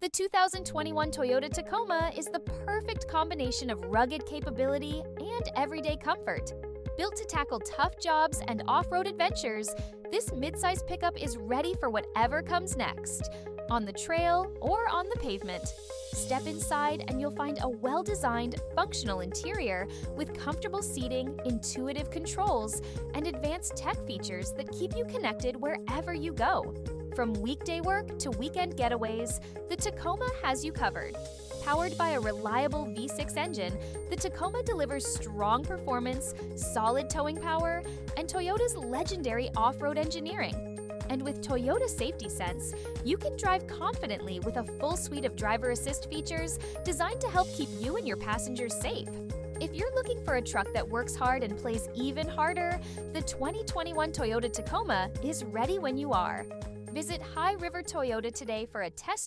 The 2021 Toyota Tacoma is the perfect combination of rugged capability and everyday comfort. Built to tackle tough jobs and off-road adventures, this midsize pickup is ready for whatever comes next, on the trail or on the pavement. Step inside and you'll find a well-designed, functional interior with comfortable seating, intuitive controls, and advanced tech features that keep you connected wherever you go. From weekday work to weekend getaways, the Tacoma has you covered. Powered by a reliable V6 engine, the Tacoma delivers strong performance, solid towing power, and Toyota's legendary off-road engineering. And with Toyota Safety Sense, you can drive confidently with a full suite of driver assist features designed to help keep you and your passengers safe. If you're looking for a truck that works hard and plays even harder, the 2021 Toyota Tacoma is ready when you are. Visit High River Toyota today for a test